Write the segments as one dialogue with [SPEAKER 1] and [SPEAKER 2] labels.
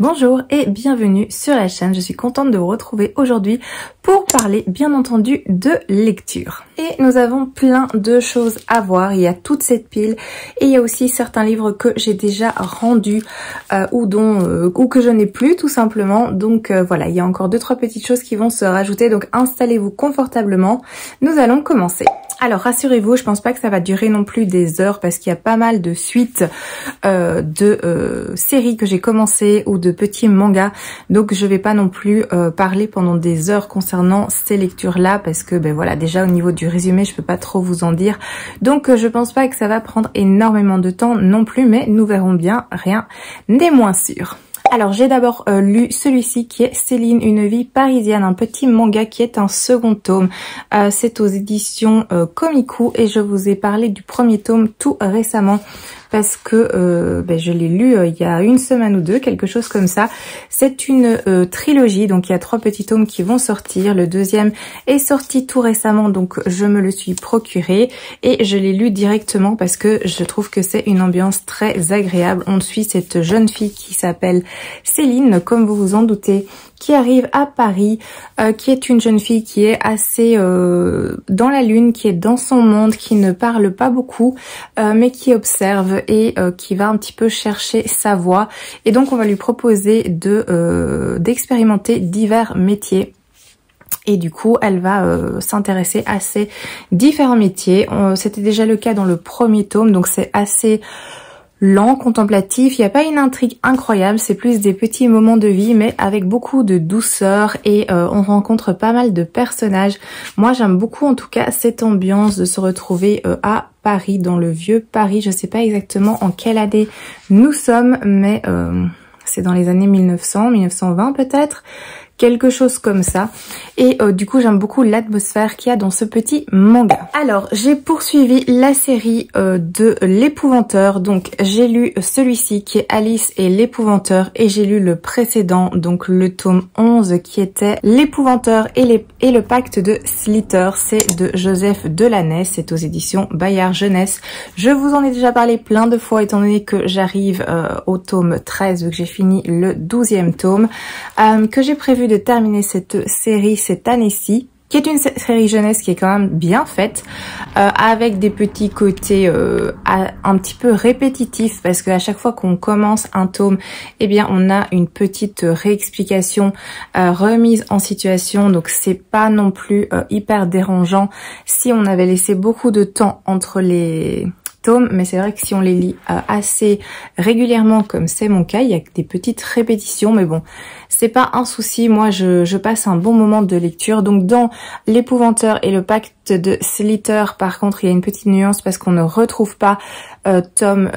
[SPEAKER 1] Bonjour et bienvenue sur la chaîne, je suis contente de vous retrouver aujourd'hui pour parler bien entendu de lecture. Et nous avons plein de choses à voir, il y a toute cette pile et il y a aussi certains livres que j'ai déjà rendus ou que je n'ai plus tout simplement. Donc voilà, il y a encore 2-3 petites choses qui vont se rajouter, donc installez-vous confortablement, nous allons commencer. Alors rassurez-vous, je pense pas que ça va durer non plus des heures parce qu'il y a pas mal de suites de séries que j'ai commencé ou de petits mangas, donc je vais pas non plus parler pendant des heures concernant ces lectures là parce que ben voilà, déjà au niveau du résumé je peux pas trop vous en dire, donc je pense pas que ça va prendre énormément de temps non plus, mais nous verrons bien, rien n'est moins sûr. Alors j'ai d'abord lu celui-ci qui est Céline, une vie parisienne, un petit manga qui est un second tome. C'est aux éditions Komiku et je vous ai parlé du premier tome tout récemment parce que je l'ai lu il y a une semaine ou deux, quelque chose comme ça. C'est une trilogie, donc il y a 3 petits tomes qui vont sortir. Le deuxième est sorti tout récemment, donc je me le suis procuré et je l'ai lu directement parce que je trouve que c'est une ambiance très agréable. On suit cette jeune fille qui s'appelle Céline, comme vous vous en doutez, qui arrive à Paris, qui est une jeune fille qui est assez dans la lune, qui est dans son monde, qui ne parle pas beaucoup, mais qui observe et qui va un petit peu chercher sa voie. Et donc on va lui proposer d'expérimenter divers métiers. Et du coup, elle va s'intéresser à ces différents métiers. C'était déjà le cas dans le premier tome, donc c'est assez lent, contemplatif, il n'y a pas une intrigue incroyable, c'est plus des petits moments de vie mais avec beaucoup de douceur et on rencontre pas mal de personnages. Moi j'aime beaucoup en tout cas cette ambiance de se retrouver à Paris, dans le vieux Paris. Je sais pas exactement en quelle année nous sommes, mais c'est dans les années 1900, 1920 peut-être, quelque chose comme ça. Et du coup j'aime beaucoup l'atmosphère qu'il y a dans ce petit manga. Alors j'ai poursuivi la série de l'épouvanteur, donc j'ai lu celui-ci qui est Alice et l'épouvanteur et j'ai lu le précédent, donc le tome 11 qui était l'épouvanteur et le pacte de Slither. C'est de Joseph Delaney, c'est aux éditions Bayard Jeunesse. Je vous en ai déjà parlé plein de fois étant donné que j'arrive au tome 13 vu que j'ai fini le 12e tome, que j'ai prévu de terminer cette série cette année-ci, qui est une série jeunesse qui est quand même bien faite, avec des petits côtés un petit peu répétitifs parce qu'à chaque fois qu'on commence un tome, eh bien on a une petite réexplication, remise en situation, donc c'est pas non plus hyper dérangeant si on avait laissé beaucoup de temps entre les tomes, mais c'est vrai que si on les lit assez régulièrement comme c'est mon cas, il y a des petites répétitions, mais bon, c'est pas un souci. Moi je passe un bon moment de lecture. Donc dans l'épouvanteur et le pacte de Slither, par contre il y a une petite nuance parce qu'on ne retrouve pas Tom,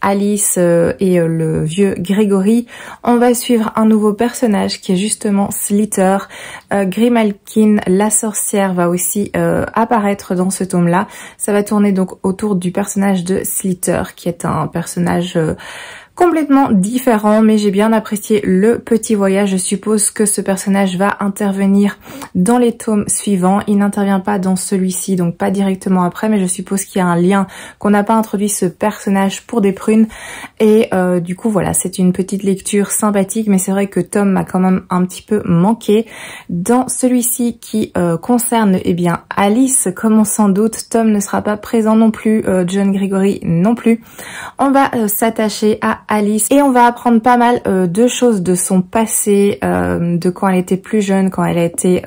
[SPEAKER 1] Alice et le vieux Grégory, on va suivre un nouveau personnage qui est justement Slitter. Grimalkin, la sorcière, va aussi apparaître dans ce tome-là. Ça va tourner donc autour du personnage de Slitter, qui est un personnage complètement différent, mais j'ai bien apprécié le petit voyage. Je suppose que ce personnage va intervenir dans les tomes suivants. Il n'intervient pas dans celui-ci, donc pas directement après, mais je suppose qu'il y a un lien, qu'on n'a pas introduit ce personnage pour des prunes. Et du coup, voilà, c'est une petite lecture sympathique, mais c'est vrai que Tom m'a quand même un petit peu manqué. Dans celui-ci qui concerne eh bien Alice, comme on s'en doute, Tom ne sera pas présent non plus, John Gregory non plus. On va s'attacher à Alice et on va apprendre pas mal de choses de son passé, de quand elle était plus jeune, quand elle a été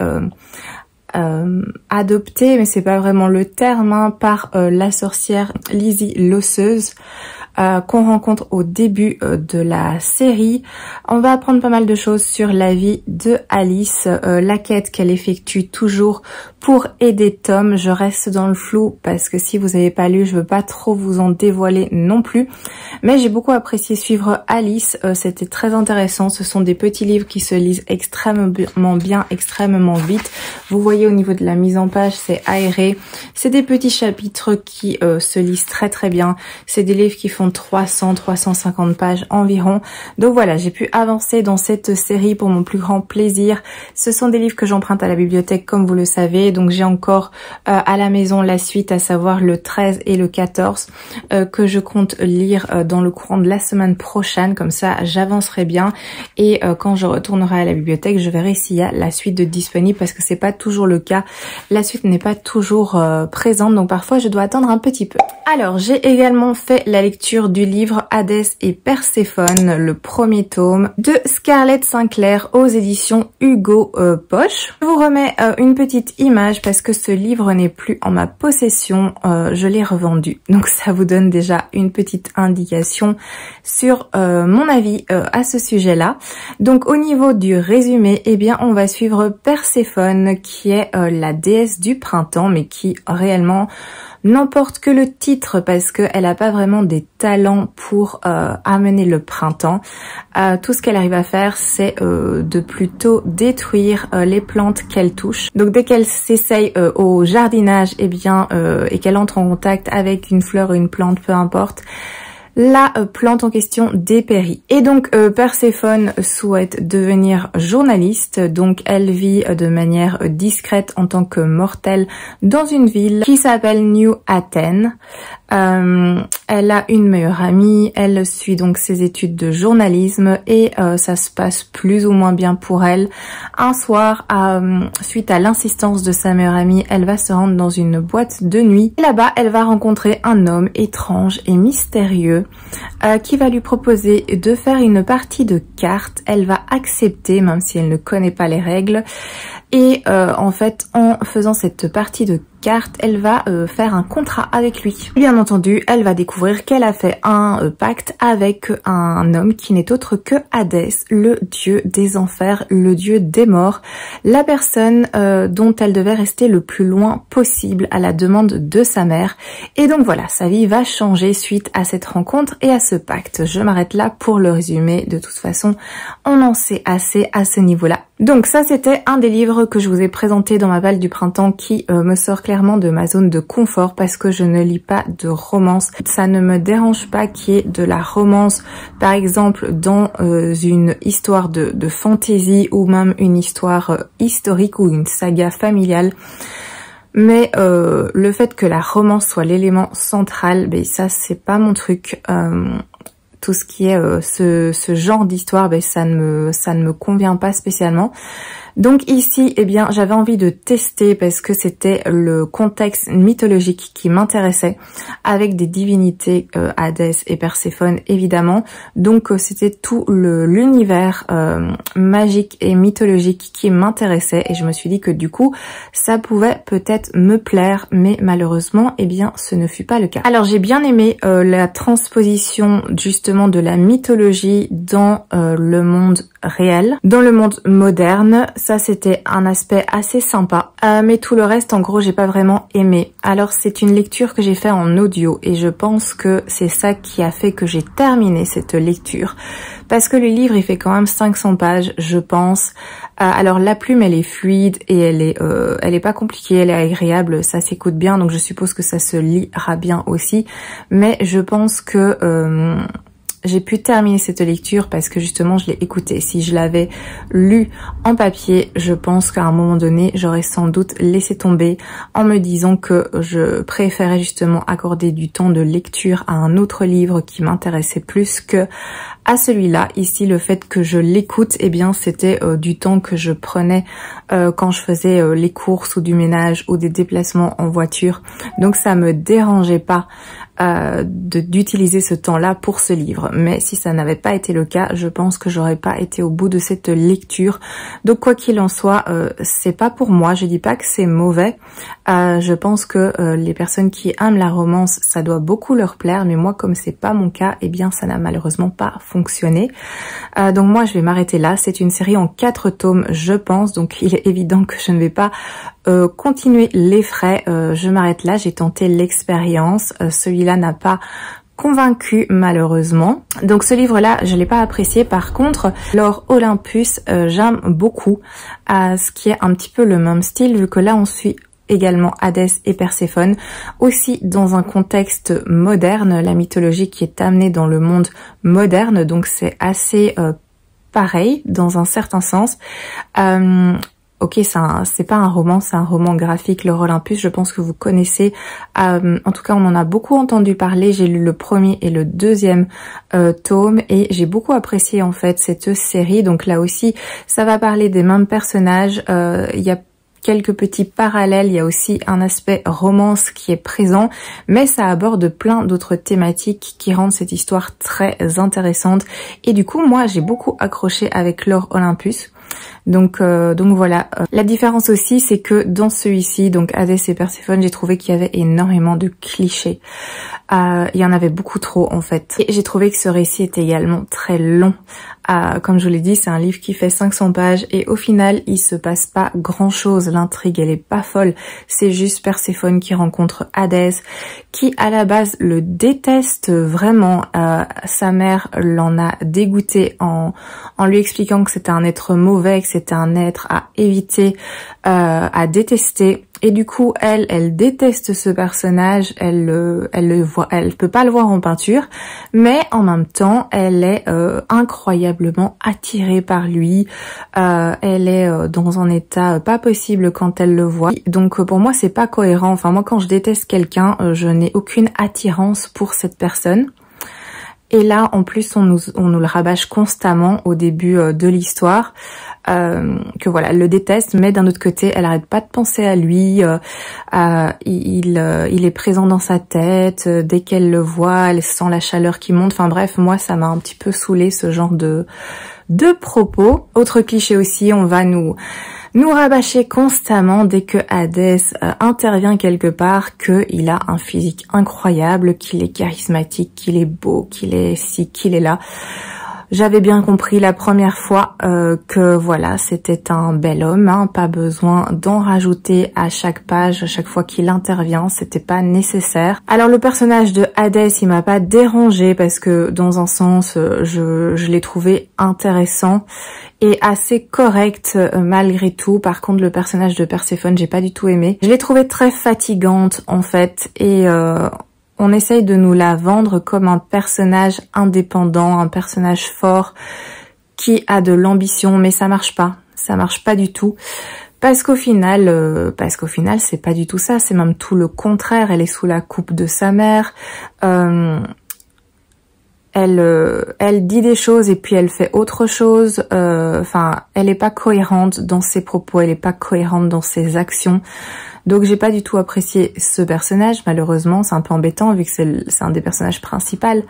[SPEAKER 1] adoptée, mais c'est pas vraiment le terme, hein, par la sorcière Lizzie l'osseuse. Qu'on rencontre au début de la série. On va apprendre pas mal de choses sur la vie de Alice, la quête qu'elle effectue toujours pour aider Tom. Je reste dans le flou parce que si vous n'avez pas lu, je veux pas trop vous en dévoiler non plus. Mais j'ai beaucoup apprécié suivre Alice, c'était très intéressant. Ce sont des petits livres qui se lisent extrêmement bien, extrêmement vite. Vous voyez au niveau de la mise en page, c'est aéré. C'est des petits chapitres qui se lisent très très bien. C'est des livres qui font 300-350 pages environ. Donc voilà, j'ai pu avancer dans cette série pour mon plus grand plaisir. Ce sont des livres que j'emprunte à la bibliothèque, comme vous le savez. Donc j'ai encore à la maison la suite, à savoir le 13 et le 14, que je compte lire dans le courant de la semaine prochaine. Comme ça, j'avancerai bien. Et quand je retournerai à la bibliothèque, je verrai s'il y a la suite de disponible, parce que c'est pas toujours le cas. La suite n'est pas toujours présente, donc parfois je dois attendre un petit peu. Alors, j'ai également fait la lecture du livre Hadès et Perséphone, le premier tome de Scarlett Sinclair aux éditions Hugo Poche. Je vous remets une petite image parce que ce livre n'est plus en ma possession, je l'ai revendu. Donc ça vous donne déjà une petite indication sur mon avis à ce sujet-là. Donc au niveau du résumé, eh bien on va suivre Perséphone, qui est la déesse du printemps, mais qui réellement n'emporte que le titre parce qu'elle n'a pas vraiment des talents pour amener le printemps. Tout ce qu'elle arrive à faire, c'est de plutôt détruire les plantes qu'elle touche. Donc dès qu'elle s'essaye au jardinage, eh bien, et qu'elle entre en contact avec une fleur ou une plante, peu importe, la plante en question dépérit. Et donc Perséphone souhaite devenir journaliste, donc elle vit de manière discrète en tant que mortelle dans une ville qui s'appelle New Athens. Elle a une meilleure amie, elle suit donc ses études de journalisme et ça se passe plus ou moins bien pour elle. Un soir, suite à l'insistance de sa meilleure amie, elle va se rendre dans une boîte de nuit. Et là-bas, elle va rencontrer un homme étrange et mystérieux qui va lui proposer de faire une partie de cartes. Elle va accepter, même si elle ne connaît pas les règles. Et en fait, en faisant cette partie de cartes, elle va faire un contrat avec lui. Bien entendu, elle va découvrir qu'elle a fait un pacte avec un homme qui n'est autre que Hadès, le dieu des enfers, le dieu des morts, la personne dont elle devait rester le plus loin possible à la demande de sa mère. Et donc voilà, sa vie va changer suite à cette rencontre et à ce pacte. Je m'arrête là pour le résumé. De toute façon, on en sait assez à ce niveau-là. Donc ça, c'était un des livres que je vous ai présenté dans ma balle du printemps qui me sort clairement de ma zone de confort parce que je ne lis pas de romance. Ça ne me dérange pas qu'il y ait de la romance, par exemple dans une histoire de fantasy ou même une histoire historique ou une saga familiale. Mais le fait que la romance soit l'élément central, ben ça c'est pas mon truc. Tout ce qui est ce genre d'histoire, ben ça ne me convient pas spécialement. Donc ici, eh bien, j'avais envie de tester parce que c'était le contexte mythologique qui m'intéressait, avec des divinités Hadès et Perséphone évidemment. Donc c'était tout l'univers magique et mythologique qui m'intéressait et je me suis dit que du coup, ça pouvait peut-être me plaire, mais malheureusement, eh bien, ce ne fut pas le cas. Alors j'ai bien aimé la transposition justement de la mythologie dans le monde réel dans le monde moderne. Ça, c'était un aspect assez sympa. Mais tout le reste, en gros, j'ai pas vraiment aimé. Alors, c'est une lecture que j'ai fait en audio et je pense que c'est ça qui a fait que j'ai terminé cette lecture. Parce que le livre, il fait quand même 500 pages, je pense. Alors, la plume, elle est fluide et elle est pas compliquée, elle est agréable, ça s'écoute bien, donc je suppose que ça se lira bien aussi. Mais je pense que j'ai pu terminer cette lecture parce que justement je l'ai écoutée. Si je l'avais lu en papier, je pense qu'à un moment donné, j'aurais sans doute laissé tomber en me disant que je préférais justement accorder du temps de lecture à un autre livre qui m'intéressait plus que à celui-là. Ici, le fait que je l'écoute, eh bien, c'était du temps que je prenais quand je faisais les courses ou du ménage ou des déplacements en voiture. Donc, ça me dérangeait pas d'utiliser ce temps-là pour ce livre. Mais si ça n'avait pas été le cas, je pense que j'aurais pas été au bout de cette lecture. Donc, quoi qu'il en soit, c'est pas pour moi. Je dis pas que c'est mauvais. Je pense que les personnes qui aiment la romance, ça doit beaucoup leur plaire. Mais moi, comme c'est pas mon cas, eh bien, ça n'a malheureusement pas fonctionné. Donc moi je vais m'arrêter là. C'est une série en 4 tomes je pense, donc il est évident que je ne vais pas continuer les frais. Je m'arrête là, j'ai tenté l'expérience. Celui-là n'a pas convaincu malheureusement. Donc ce livre-là, je l'ai pas apprécié. Par contre, Lord Olympus, j'aime beaucoup, ce qui est un petit peu le même style, vu que là on suit également Hadès et Perséphone, aussi dans un contexte moderne, la mythologie qui est amenée dans le monde moderne, donc c'est assez pareil dans un certain sens. Ok, c'est pas un roman, c'est un roman graphique, Lord Olympus, je pense que vous connaissez. En tout cas, on en a beaucoup entendu parler. J'ai lu le premier et le deuxième tome et j'ai beaucoup apprécié en fait cette série. Donc là aussi, ça va parler des mêmes personnages. Il y a quelques petits parallèles, il y a aussi un aspect romance qui est présent, mais ça aborde plein d'autres thématiques qui rendent cette histoire très intéressante. Et du coup, moi, j'ai beaucoup accroché avec Lord Olympus. Donc voilà. La différence aussi, c'est que dans celui-ci, donc Hadès et Perséphone, j'ai trouvé qu'il y avait énormément de clichés. Il y en avait beaucoup trop en fait. Et j'ai trouvé que ce récit était également très long. Comme je vous l'ai dit, c'est un livre qui fait 500 pages et au final, il se passe pas grand-chose. L'intrigue, elle est pas folle. C'est juste Perséphone qui rencontre Hadès, qui à la base le déteste vraiment. Sa mère l'en a dégoûté en lui expliquant que c'était un être mauvais, que c'était un être à éviter, à détester. Et du coup, elle déteste ce personnage, elle peut pas le voir en peinture, mais en même temps, elle est incroyablement attirée par lui. Elle est dans un état pas possible quand elle le voit. Donc pour moi, c'est pas cohérent. Enfin, moi, quand je déteste quelqu'un, je n'ai aucune attirance pour cette personne. Et là, en plus, on nous le rabâche constamment au début de l'histoire, que voilà, elle le déteste, mais d'un autre côté, elle arrête pas de penser à lui. Il est présent dans sa tête. Dès qu'elle le voit, elle sent la chaleur qui monte. Enfin bref, moi, ça m'a un petit peu saoulé ce genre de propos. Autre cliché aussi, on va nous rabâcher constamment dès que Hadès intervient quelque part qu'il a un physique incroyable, qu'il est charismatique, qu'il est beau, qu'il est ci, qu'il est là. J'avais bien compris la première fois que voilà, c'était un bel homme, hein, pas besoin d'en rajouter à chaque page, à chaque fois qu'il intervient, c'était pas nécessaire. Alors le personnage de Hadès, il m'a pas dérangé parce que dans un sens, je l'ai trouvé intéressant et assez correct malgré tout. Par contre, le personnage de Perséphone, j'ai pas du tout aimé. Je l'ai trouvé très fatigante en fait et on essaye de nous la vendre comme un personnage indépendant, un personnage fort qui a de l'ambition, mais ça marche pas du tout. Parce qu'au final, c'est pas du tout ça, c'est même tout le contraire. Elle est sous la coupe de sa mère. Elle dit des choses et puis elle fait autre chose. Enfin, elle est pas cohérente dans ses propos, elle est pas cohérente dans ses actions. Donc j'ai pas du tout apprécié ce personnage, malheureusement, c'est un peu embêtant vu que c'est un des personnages principaux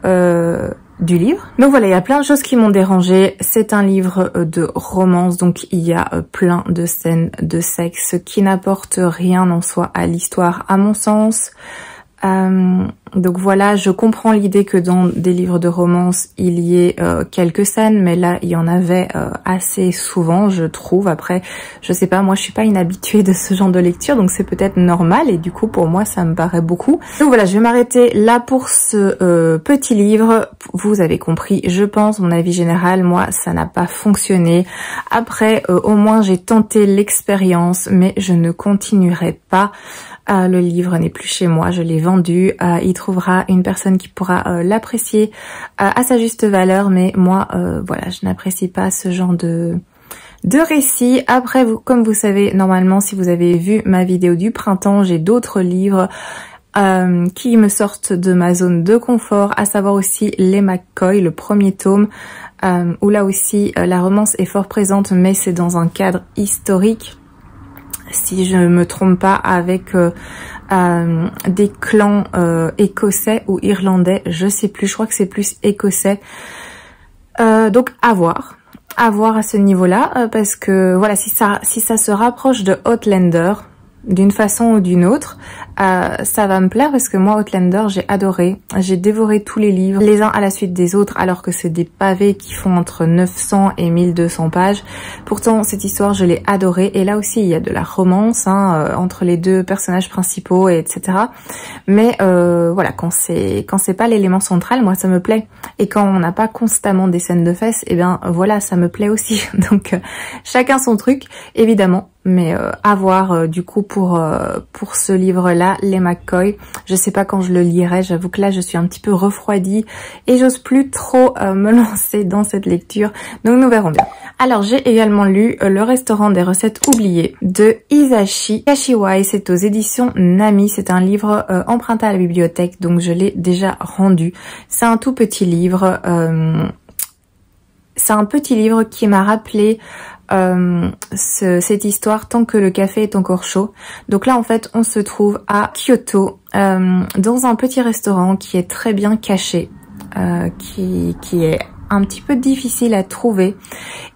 [SPEAKER 1] du livre. Donc voilà, il y a plein de choses qui m'ont dérangée. C'est un livre de romance, donc il y a plein de scènes de sexe qui n'apportent rien en soi à l'histoire, à mon sens. Donc voilà, je comprends l'idée que dans des livres de romance, il y ait quelques scènes, mais là, il y en avait assez souvent, je trouve. Après, je sais pas, moi, je suis pas une habituée de ce genre de lecture, donc c'est peut-être normal, et du coup, pour moi, ça me paraît beaucoup. Donc voilà, je vais m'arrêter là pour ce petit livre. Vous avez compris, je pense, mon avis général, moi, ça n'a pas fonctionné. Après, au moins, j'ai tenté l'expérience, mais je ne continuerai pas. Le livre n'est plus chez moi, je l'ai vendu. Il trouvera une personne qui pourra l'apprécier à sa juste valeur, mais moi, voilà, je n'apprécie pas ce genre de récit. Après, vous, comme vous savez, normalement, si vous avez vu ma vidéo du printemps, j'ai d'autres livres qui me sortent de ma zone de confort, à savoir aussi les McCoy, le premier tome, où là aussi, la romance est fort présente, mais c'est dans un cadre historique. Si je me trompe pas, avec des clans écossais ou irlandais, je sais plus, je crois que c'est plus écossais. Donc à voir à ce niveau-là, parce que voilà, si ça se rapproche de Outlander d'une façon ou d'une autre, ça va me plaire, parce que moi Outlander j'ai adoré, j'ai dévoré tous les livres les uns à la suite des autres, alors que c'est des pavés qui font entre 900 et 1200 pages. Pourtant cette histoire je l'ai adorée, et là aussi il y a de la romance entre les deux personnages principaux, et etc. Mais voilà, quand c'est pas l'élément central, moi ça me plaît, et quand on n'a pas constamment des scènes de fesses, et bien voilà, ça me plaît aussi. Donc chacun son truc évidemment. Mais à voir du coup pour ce livre-là, les McCoy. Je sais pas quand je le lirai, j'avoue que là je suis un petit peu refroidie et j'ose plus trop me lancer dans cette lecture. Donc nous verrons bien. Alors j'ai également lu Le restaurant des recettes oubliées de Hisashi Kashiwai. C'est aux éditions Nami. C'est un livre emprunté à la bibliothèque, donc je l'ai déjà rendu. C'est un tout petit livre. C'est un petit livre qui m'a rappelé cette histoire Tant que le café est encore chaud. Donc là en fait on se trouve à Kyoto, dans un petit restaurant qui est très bien caché, qui est un petit peu difficile à trouver,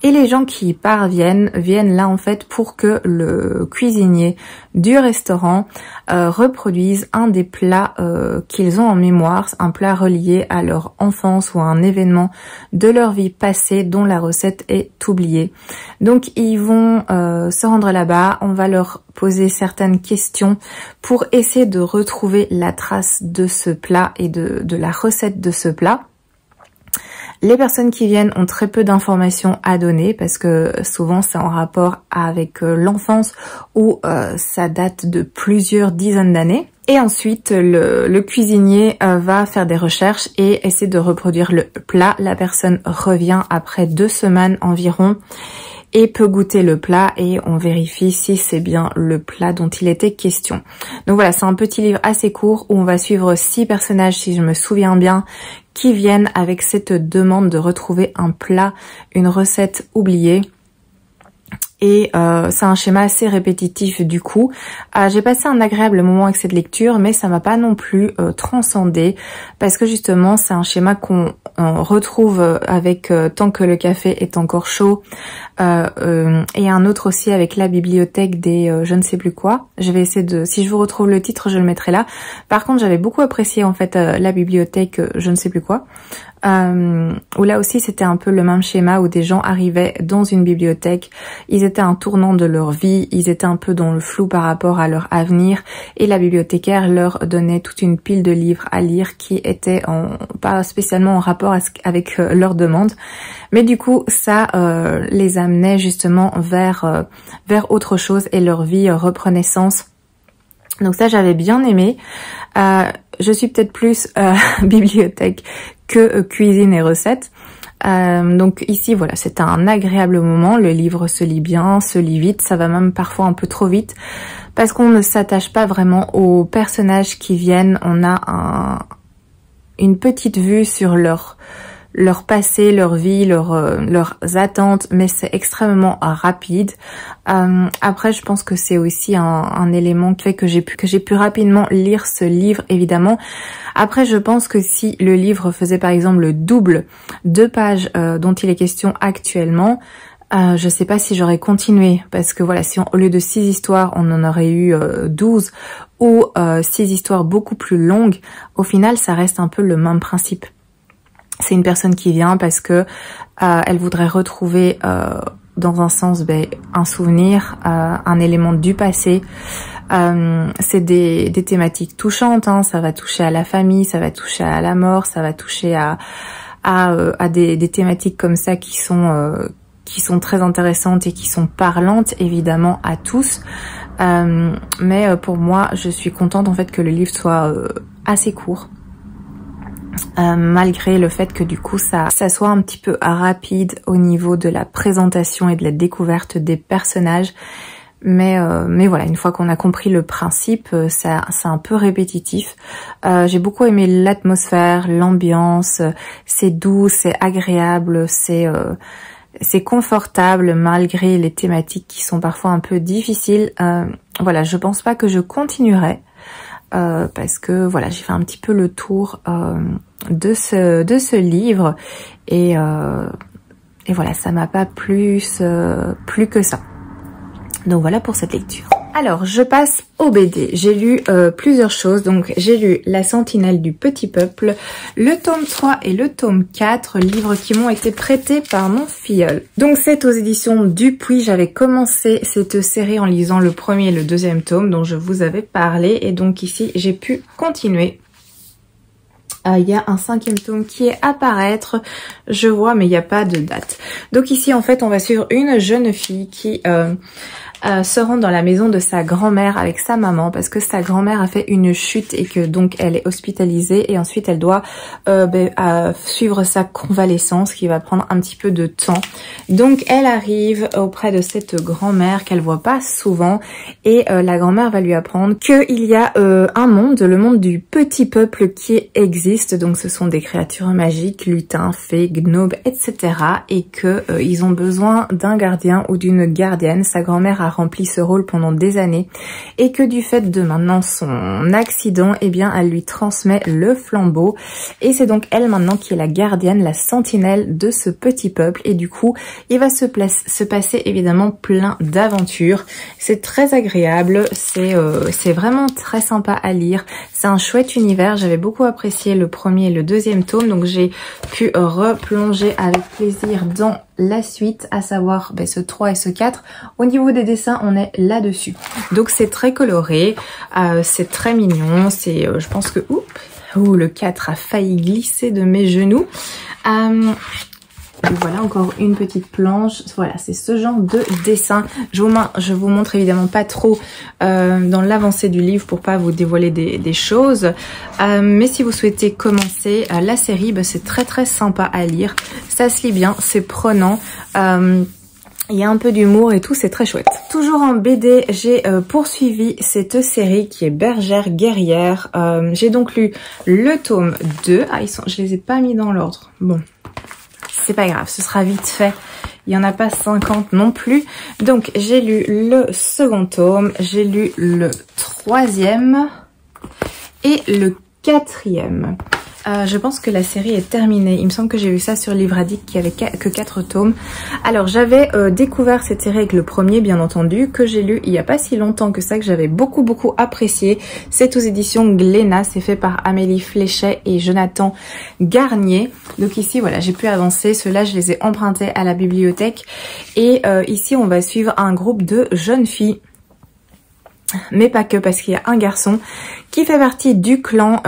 [SPEAKER 1] et les gens qui y parviennent viennent là en fait pour que le cuisinier du restaurant reproduise un des plats qu'ils ont en mémoire, un plat relié à leur enfance ou à un événement de leur vie passée dont la recette est oubliée. Donc ils vont se rendre là-bas, on va leur poser certaines questions pour essayer de retrouver la trace de ce plat et de la recette de ce plat. Les personnes qui viennent ont très peu d'informations à donner, parce que souvent c'est en rapport avec l'enfance, ou ça date de plusieurs dizaines d'années. Et ensuite le cuisinier va faire des recherches et essaie de reproduire le plat. La personne revient après 2 semaines environ et peut goûter le plat, et on vérifie si c'est bien le plat dont il était question. Donc voilà, c'est un petit livre assez court où on va suivre 6 personnages, si je me souviens bien, qui viennent avec cette demande de retrouver un plat, une recette oubliée. Et c'est un schéma assez répétitif du coup. J'ai passé un agréable moment avec cette lecture, mais ça m'a pas non plus transcendé, parce que justement c'est un schéma qu'on retrouve avec Tant que le café est encore chaud, et un autre aussi avec La bibliothèque des je ne sais plus quoi. Je vais essayer de, si je vous retrouve le titre, je le mettrai là. Par contre j'avais beaucoup apprécié en fait La bibliothèque je ne sais plus quoi, où là aussi c'était un peu le même schéma, où des gens arrivaient dans une bibliothèque, ils étaient à un tournant de leur vie, ils étaient un peu dans le flou par rapport à leur avenir, et la bibliothécaire leur donnait toute une pile de livres à lire qui étaient pas spécialement en rapport avec leur demande, mais du coup ça les amenait justement vers autre chose, et leur vie reprenait sens. Donc ça j'avais bien aimé. Je suis peut-être plus bibliothèque que cuisine et recettes. Donc ici voilà, c'est un agréable moment, le livre se lit bien, se lit vite, ça va même parfois un peu trop vite, parce qu'on ne s'attache pas vraiment aux personnages qui viennent. On a une petite vue sur leur passé, leur vie, leurs attentes, mais c'est extrêmement rapide. Après, je pense que c'est aussi un élément qui fait que j'ai pu rapidement lire ce livre, évidemment. Après, je pense que si le livre faisait par exemple le double de pages dont il est question actuellement, Je sais pas si j'aurais continué parce que voilà, si au lieu de 6 histoires, on en aurait eu 12 ou 6 histoires beaucoup plus longues, au final, ça reste un peu le même principe. C'est une personne qui vient parce que elle voudrait retrouver dans un sens un souvenir, un élément du passé. C'est des thématiques touchantes, hein. Ça va toucher à la famille, ça va toucher à la mort, ça va toucher à des thématiques comme ça qui sont très intéressantes et qui sont parlantes évidemment à tous. Mais pour moi, je suis contente en fait que le livre soit assez court. Malgré le fait que du coup ça soit un petit peu rapide au niveau de la présentation et de la découverte des personnages. Mais voilà, une fois qu'on a compris le principe, c'est un peu répétitif. J'ai beaucoup aimé l'atmosphère, l'ambiance, c'est doux, c'est agréable, c'est confortable malgré les thématiques qui sont parfois un peu difficiles. Voilà, je pense pas que je continuerai parce que voilà, j'ai fait un petit peu le tour de ce livre et voilà, ça m'a pas plus que ça. Donc voilà pour cette lecture. Alors, je passe au BD. J'ai lu plusieurs choses. Donc, j'ai lu La Sentinelle du Petit Peuple, le tome 3 et le tome 4, livres qui m'ont été prêtés par mon filleul. Donc, c'est aux éditions Dupuis. J'avais commencé cette série en lisant le premier et le deuxième tome dont je vous avais parlé. Et donc ici, j'ai pu continuer. Il y a un 5e tome qui est à paraître, je vois, mais il n'y a pas de date. Donc ici, en fait, on va suivre une jeune fille qui se rend dans la maison de sa grand-mère avec sa maman parce que sa grand-mère a fait une chute et que donc elle est hospitalisée et ensuite elle doit suivre sa convalescence qui va prendre un petit peu de temps. Donc elle arrive auprès de cette grand-mère qu'elle voit pas souvent et la grand-mère va lui apprendre qu'il y a un monde, le monde du petit peuple qui existe. Donc ce sont des créatures magiques, lutins, fées, gnobes, etc. et que ils ont besoin d'un gardien ou d'une gardienne. Sa grand-mère a rempli ce rôle pendant des années et que du fait de maintenant son accident, eh bien elle lui transmet le flambeau et c'est donc elle maintenant qui est la gardienne, la sentinelle de ce petit peuple et du coup il va se passer évidemment plein d'aventures. C'est très agréable, c'est vraiment très sympa à lire, c'est un chouette univers. J'avais beaucoup apprécié le premier et le deuxième tome, donc j'ai pu replonger avec plaisir dans la suite, à savoir ce 3 et ce 4. Au niveau des dessins, on est là-dessus. Donc c'est très coloré, c'est très mignon, c'est je pense que le 4 a failli glisser de mes genoux. Donc voilà, encore une petite planche. Voilà, c'est ce genre de dessin. Je vous montre évidemment pas trop dans l'avancée du livre pour pas vous dévoiler des choses. Mais si vous souhaitez commencer la série, c'est très très sympa à lire. Ça se lit bien, c'est prenant. Il y a un peu d'humour et tout, c'est très chouette. Toujours en BD, j'ai poursuivi cette série qui est Bergère guerrière. J'ai donc lu le tome 2. Ah, je les ai pas mis dans l'ordre. Bon. C'est pas grave, ce sera vite fait. Il n'y en a pas 50 non plus. Donc, j'ai lu le second tome, j'ai lu le 3e et le 4e. Je pense que la série est terminée. Il me semble que j'ai vu ça sur Livre Addict qui avait que 4 tomes. Alors j'avais découvert cette série avec le premier bien entendu, que j'ai lu il n'y a pas si longtemps que ça, que j'avais beaucoup apprécié. C'est aux éditions Glénat, c'est fait par Amélie Fléchet et Jonathan Garnier. Donc ici voilà, j'ai pu avancer. Ceux-là je les ai empruntés à la bibliothèque. Et ici on va suivre un groupe de jeunes filles. Mais pas que, parce qu'il y a un garçon qui fait partie du clan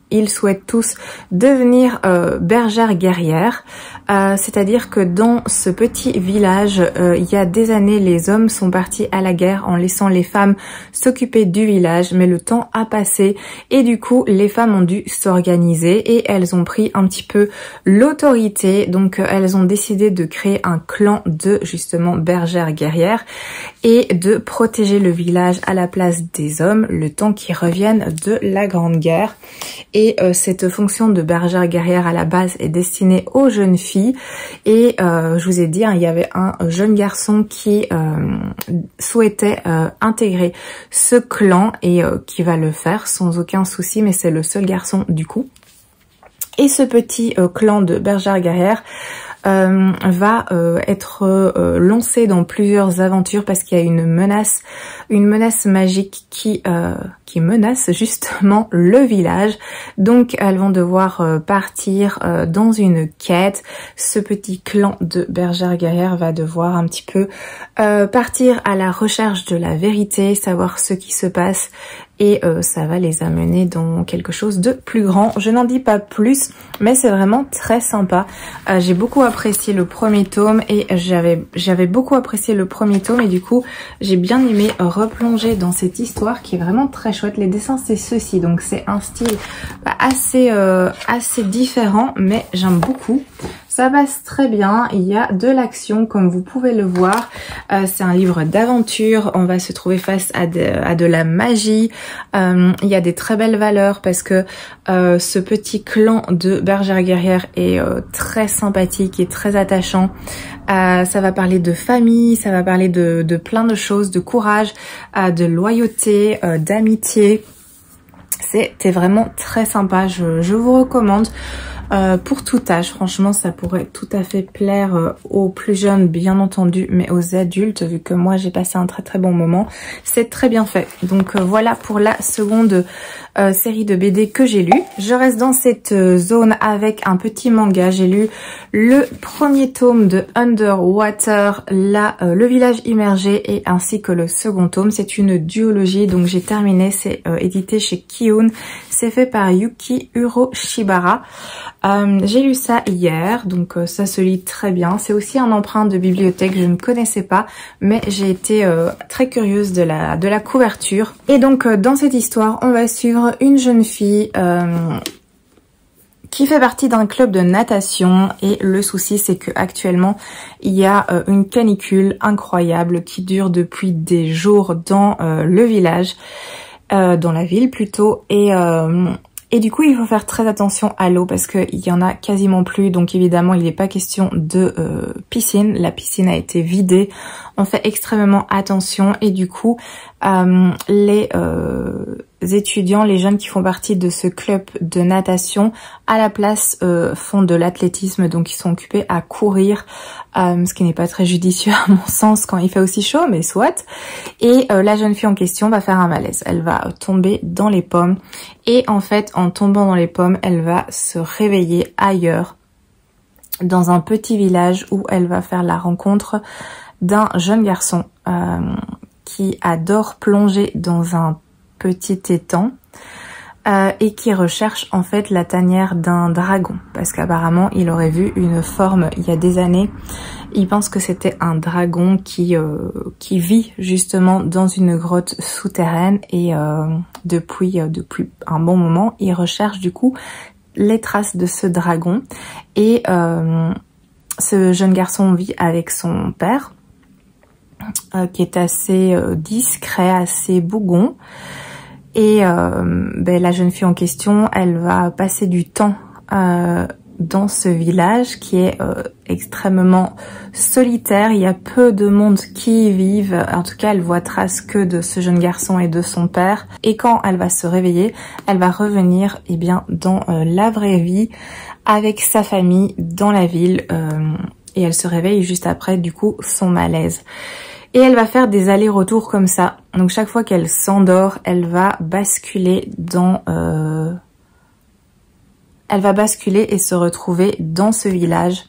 [SPEAKER 1] ils souhaitent tous devenir bergères guerrières. C'est-à-dire que dans ce petit village, il y a des années, les hommes sont partis à la guerre en laissant les femmes s'occuper du village, mais le temps a passé et du coup, les femmes ont dû s'organiser et elles ont pris un petit peu l'autorité. Donc, elles ont décidé de créer un clan de, justement, bergères guerrières et de protéger le village à la place des hommes, le temps qu'ils reviennent de la Grande Guerre. Et cette fonction de bergère guerrière à la base est destinée aux jeunes filles. Et je vous ai dit, il y avait un jeune garçon qui souhaitait intégrer ce clan et qui va le faire sans aucun souci, mais c'est le seul garçon du coup. Et ce petit clan de bergères guerrières va être lancé dans plusieurs aventures parce qu'il y a une menace magique qui menace justement le village. Donc elles vont devoir partir dans une quête. Ce petit clan de bergères guerrières va devoir un petit peu partir à la recherche de la vérité, savoir ce qui se passe, et ça va les amener dans quelque chose de plus grand. Je n'en dis pas plus, mais c'est vraiment très sympa. J'ai beaucoup apprécié le premier tome et j'avais beaucoup apprécié le premier tome et du coup j'ai bien aimé replonger dans cette histoire qui est vraiment très chouette. Les dessins c'est ceci, donc c'est un style assez différent, mais j'aime beaucoup. Ça passe très bien, il y a de l'action comme vous pouvez le voir. C'est un livre d'aventure, on va se trouver face à de la magie. Il y a des très belles valeurs parce que ce petit clan de bergères guerrières est très sympathique et très attachant. Ça va parler de famille, ça va parler de plein de choses, de courage, de loyauté, d'amitié. C'était vraiment très sympa, je vous recommande. Pour tout âge, franchement ça pourrait tout à fait plaire aux plus jeunes bien entendu, mais aux adultes vu que moi j'ai passé un très bon moment. C'est très bien fait. Donc voilà pour la seconde série de BD que j'ai lu. Je reste dans cette zone avec un petit manga. J'ai lu le premier tome de Underwater, le village immergé, et ainsi que le second tome. C'est une duologie, donc j'ai terminé. C'est édité chez Kiun. C'est fait par Yuki Uroshibara. J'ai lu ça hier, donc ça se lit très bien. C'est aussi un emprunt de bibliothèque, je ne connaissais pas, mais j'ai été très curieuse de la couverture. Et donc dans cette histoire, on va suivre une jeune fille qui fait partie d'un club de natation, et le souci c'est que actuellement il y a une canicule incroyable qui dure depuis des jours dans le village, dans la ville plutôt, et du coup, il faut faire très attention à l'eau parce qu'il y en a quasiment plus. Donc évidemment, il n'est pas question de piscine. La piscine a été vidée. On fait extrêmement attention. Et du coup, les étudiants, les jeunes qui font partie de ce club de natation, à la place font de l'athlétisme. Donc ils sont occupés à courir, ce qui n'est pas très judicieux à mon sens quand il fait aussi chaud, mais soit. Et la jeune fille en question va faire un malaise. Elle va tomber dans les pommes. Et en fait, en tombant dans les pommes, elle va se réveiller ailleurs, dans un petit village où elle va faire la rencontre d'un jeune garçon qui adore plonger dans un petit étang et qui recherche en fait la tanière d'un dragon, parce qu'apparemment il aurait vu une forme il y a des années. Il pense que c'était un dragon qui vit justement dans une grotte souterraine, et depuis un bon moment il recherche du coup les traces de ce dragon. Et ce jeune garçon vit avec son père qui est assez discret, assez bougon. Et la jeune fille en question, elle va passer du temps dans ce village qui est extrêmement solitaire. Il y a peu de monde qui y vivent. En tout cas, elle voit trace que de ce jeune garçon et de son père. Et quand elle va se réveiller, elle va revenir dans la vraie vie avec sa famille dans la ville. Et elle se réveille juste après du coup son malaise. Et elle va faire des allers-retours comme ça. Donc chaque fois qu'elle s'endort, elle va basculer et se retrouver dans ce village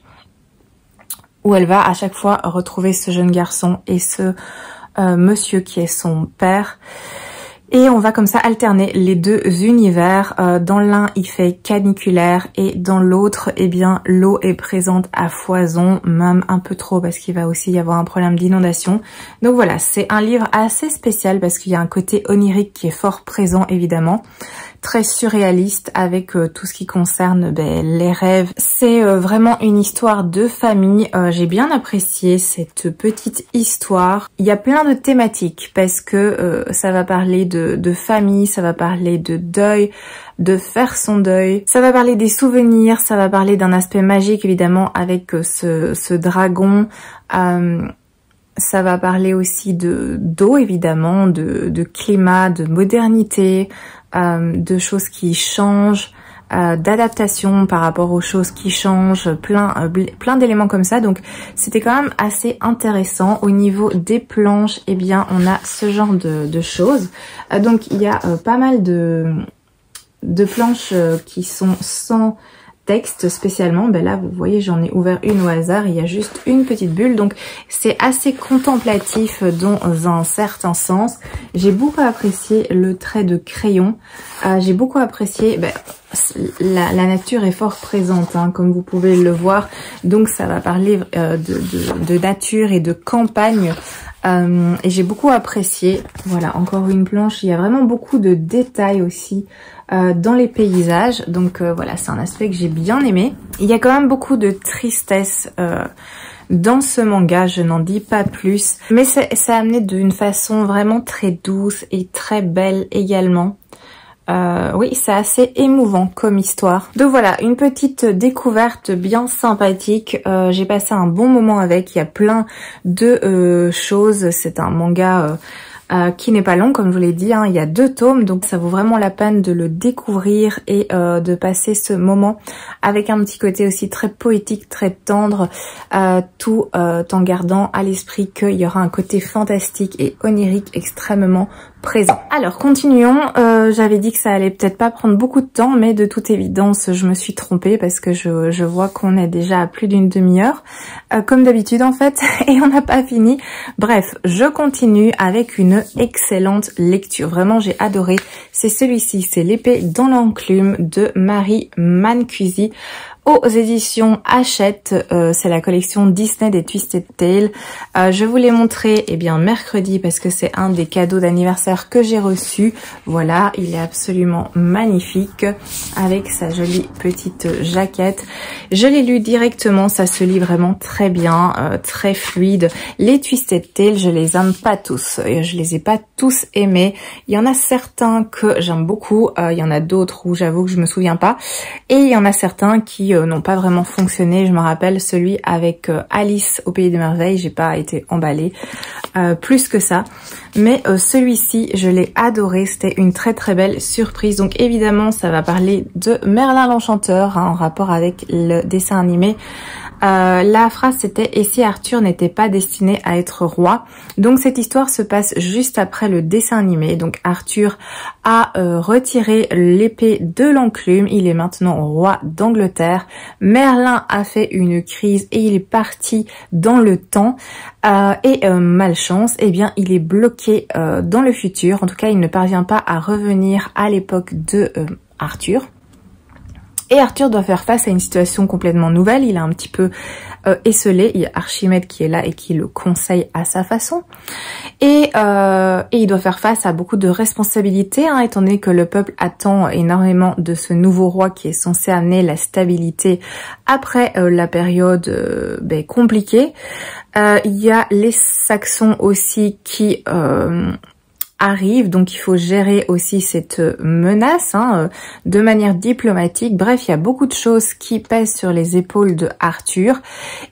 [SPEAKER 1] où elle va à chaque fois retrouver ce jeune garçon et ce monsieur qui est son père. Et on va comme ça alterner les deux univers. Dans l'un, il fait caniculaire, et dans l'autre, l'eau est présente à foison, même un peu trop parce qu'il va aussi y avoir un problème d'inondation. Donc voilà, c'est un livre assez spécial parce qu'il y a un côté onirique qui est fort présent évidemment. Très surréaliste avec tout ce qui concerne les rêves. C'est vraiment une histoire de famille. J'ai bien apprécié cette petite histoire. Il y a plein de thématiques parce que ça va parler de famille, ça va parler de deuil, de faire son deuil. Ça va parler des souvenirs, ça va parler d'un aspect magique évidemment avec ce dragon. Ça va parler aussi d'eau évidemment, de climat, de modernité, de choses qui changent, d'adaptation par rapport aux choses qui changent, plein d'éléments comme ça. Donc c'était quand même assez intéressant. Au niveau des planches, eh bien on a ce genre de choses. Donc il y a pas mal de planches qui sont sans texte spécialement. Ben là vous voyez, j'en ai ouvert une au hasard, il y a juste une petite bulle, donc c'est assez contemplatif dans un certain sens. J'ai beaucoup apprécié le trait de crayon, j'ai beaucoup apprécié, la nature est fort présente, hein, comme vous pouvez le voir, donc ça va parler de nature et de campagne. Et j'ai beaucoup apprécié. Voilà, encore une planche. Il y a vraiment beaucoup de détails aussi dans les paysages. Donc voilà, c'est un aspect que j'ai bien aimé. Il y a quand même beaucoup de tristesse dans ce manga, je n'en dis pas plus. Mais c'est amené d'une façon vraiment très douce et très belle également. Oui, c'est assez émouvant comme histoire. Donc voilà, une petite découverte bien sympathique. J'ai passé un bon moment avec. Il y a plein de choses. C'est un manga qui n'est pas long, comme je vous l'ai dit, hein. Il y a 2 tomes, donc ça vaut vraiment la peine de le découvrir et de passer ce moment avec un petit côté aussi très poétique, très tendre, tout en gardant à l'esprit qu'il y aura un côté fantastique et onirique extrêmement présent. Alors continuons, j'avais dit que ça allait peut-être pas prendre beaucoup de temps, mais de toute évidence je me suis trompée parce que je vois qu'on est déjà à plus d'une demi-heure, comme d'habitude en fait, et on n'a pas fini. Bref, je continue avec une excellente lecture, vraiment j'ai adoré. C'est celui-ci, c'est L'épée dans l'enclume de Marie Mancusi aux éditions Hachette. C'est la collection Disney des Twisted Tales. Je vous l'ai montré mercredi parce que c'est un des cadeaux d'anniversaire que j'ai reçu. Voilà, il est absolument magnifique avec sa jolie petite jaquette. Je l'ai lu directement, ça se lit vraiment très bien, très fluide. Les Twisted Tales, je les aime pas tous, je les ai pas tous aimés. Il y en a certains que j'aime beaucoup, il y en a d'autres où j'avoue que je me souviens pas, et il y en a certains qui n'ont pas vraiment fonctionné. Je me rappelle celui avec Alice au Pays des Merveilles, j'ai pas été emballée plus que ça, mais celui-ci je l'ai adoré, c'était une très très belle surprise. Donc évidemment ça va parler de Merlin l'Enchanteur, hein, en rapport avec le dessin animé. La phrase c'était « Et si Arthur n'était pas destiné à être roi ?» Donc cette histoire se passe juste après le dessin animé. Donc Arthur a retiré l'épée de l'enclume, il est maintenant roi d'Angleterre. Merlin a fait une crise et il est parti dans le temps. Malchance, il est bloqué dans le futur. En tout cas, il ne parvient pas à revenir à l'époque de Arthur. Et Arthur doit faire face à une situation complètement nouvelle. Il est un petit peu esselé. Il y a Archimède qui est là et qui le conseille à sa façon. Et il doit faire face à beaucoup de responsabilités, hein, étant donné que le peuple attend énormément de ce nouveau roi qui est censé amener la stabilité après la période compliquée. Il y a les Saxons aussi qui arrive, donc il faut gérer aussi cette menace, hein, de manière diplomatique. Bref, il y a beaucoup de choses qui pèsent sur les épaules de Arthur,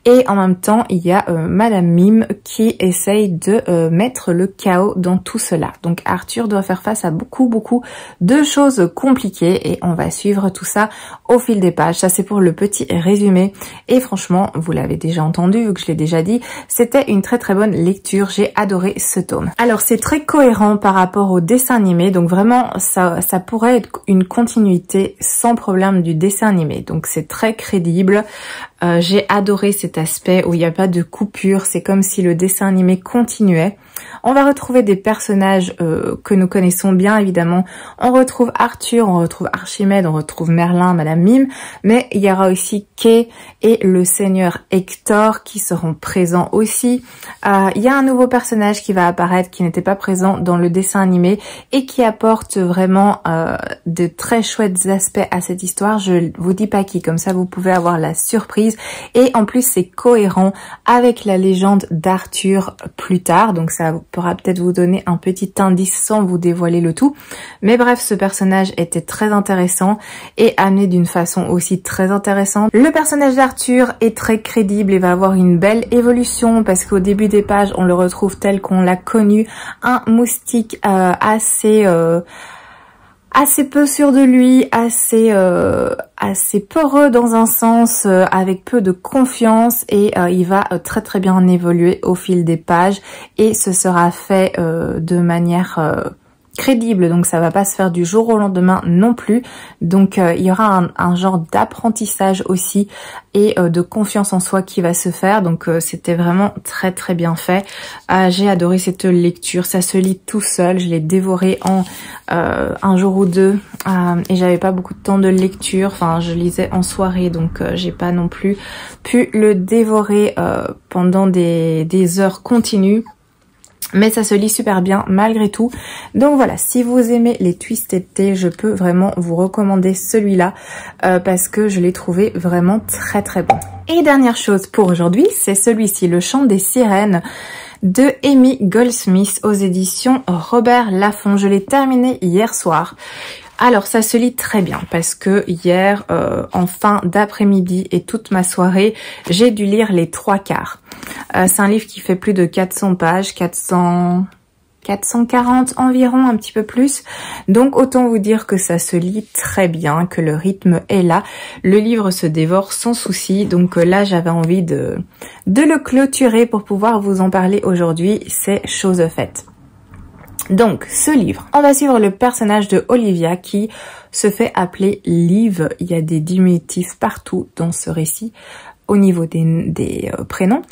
[SPEAKER 1] et en même temps il y a Madame Mime qui essaye de mettre le chaos dans tout cela. Donc Arthur doit faire face à beaucoup de choses compliquées, et on va suivre tout ça au fil des pages. Ça c'est pour le petit résumé, et franchement vous l'avez déjà entendu vu que je l'ai déjà dit, c'était une très bonne lecture. J'ai adoré ce tome. Alors c'est très cohérent par rapport au dessin animé, donc vraiment ça pourrait être une continuité sans problème du dessin animé, donc c'est très crédible. J'ai adoré cet aspect où il n'y a pas de coupure, c'est comme si le dessin animé continuait. On va retrouver des personnages que nous connaissons bien évidemment. On retrouve Arthur, on retrouve Archimède, on retrouve Merlin, Madame Mime, mais il y aura aussi Kay et le Seigneur Hector qui seront présents aussi. Il y a un nouveau personnage qui va apparaître qui n'était pas présent dans le dessin animé et qui apporte vraiment de très chouettes aspects à cette histoire. Je vous dis pas qui, comme ça vous pouvez avoir la surprise. Et en plus c'est cohérent avec la légende d'Arthur plus tard, donc ça pourra peut-être vous donner un petit indice sans vous dévoiler le tout. Mais bref, ce personnage était très intéressant et amené d'une façon aussi très intéressante. Le personnage d'Arthur est très crédible et va avoir une belle évolution parce qu'au début des pages on le retrouve tel qu'on l'a connu, un moustique assez assez peu sûr de lui, assez peureux dans un sens, avec peu de confiance, et il va très bien évoluer au fil des pages, et ce sera fait de manière crédible, donc ça va pas se faire du jour au lendemain non plus. Donc il y aura un genre d'apprentissage aussi et de confiance en soi qui va se faire. Donc c'était vraiment très bien fait. J'ai adoré cette lecture, ça se lit tout seul, je l'ai dévoré en un jour ou deux, et j'avais pas beaucoup de temps de lecture, enfin je lisais en soirée, donc j'ai pas non plus pu le dévorer pendant des heures continues. Mais ça se lit super bien malgré tout. Donc voilà, si vous aimez les Twisted Tea, je peux vraiment vous recommander celui-là parce que je l'ai trouvé vraiment très bon. Et dernière chose pour aujourd'hui, c'est celui-ci, Le Chant des Sirènes de Amy Goldsmith aux éditions Robert Laffont. Je l'ai terminé hier soir. Alors ça se lit très bien parce que hier, en fin d'après-midi et toute ma soirée, j'ai dû lire les 3/4. C'est un livre qui fait plus de 400 pages, 440 environ, un petit peu plus. Donc autant vous dire que ça se lit très bien, que le rythme est là. Le livre se dévore sans souci. Donc là, j'avais envie de le clôturer pour pouvoir vous en parler aujourd'hui. C'est chose faite. Donc, ce livre, on va suivre le personnage de Olivia qui se fait appeler Liv. Il y a des diminutifs partout dans ce récit au niveau des prénoms.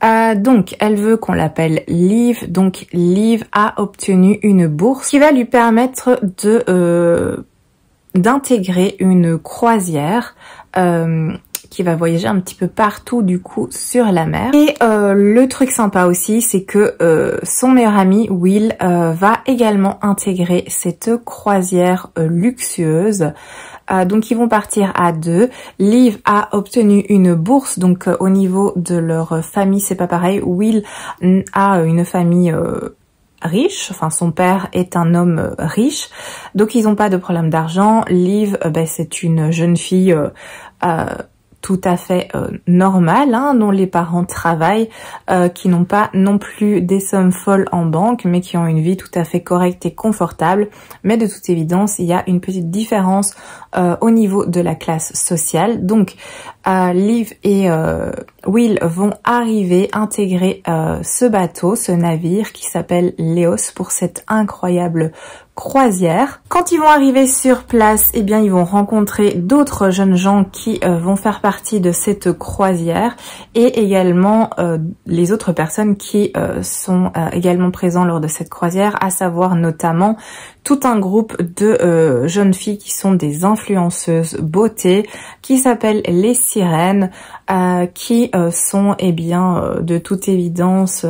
[SPEAKER 1] Donc, elle veut qu'on l'appelle Liv. Donc, Liv a obtenu une bourse qui va lui permettre d'intégrer une croisière qui va voyager un petit peu partout du coup sur la mer. Et le truc sympa aussi, c'est que son meilleur ami Will va également intégrer cette croisière luxueuse. Donc ils vont partir à deux. Liv a obtenu une bourse, donc au niveau de leur famille c'est pas pareil. Will a une famille riche, enfin son père est un homme riche, donc ils n'ont pas de problème d'argent. Liv, c'est une jeune fille tout à fait normale, hein, dont les parents travaillent, qui n'ont pas non plus des sommes folles en banque, mais qui ont une vie tout à fait correcte et confortable. Mais de toute évidence, il y a une petite différence au niveau de la classe sociale. Donc, Liv et Will vont arriver, intégrer ce bateau, ce navire qui s'appelle Léos pour cette incroyable croisière. Quand ils vont arriver sur place, eh bien ils vont rencontrer d'autres jeunes gens qui vont faire partie de cette croisière et également les autres personnes qui sont également présents lors de cette croisière, à savoir notamment tout un groupe de jeunes filles qui sont des influenceuses beauté qui s'appellent les Sirènes, qui sont de toute évidence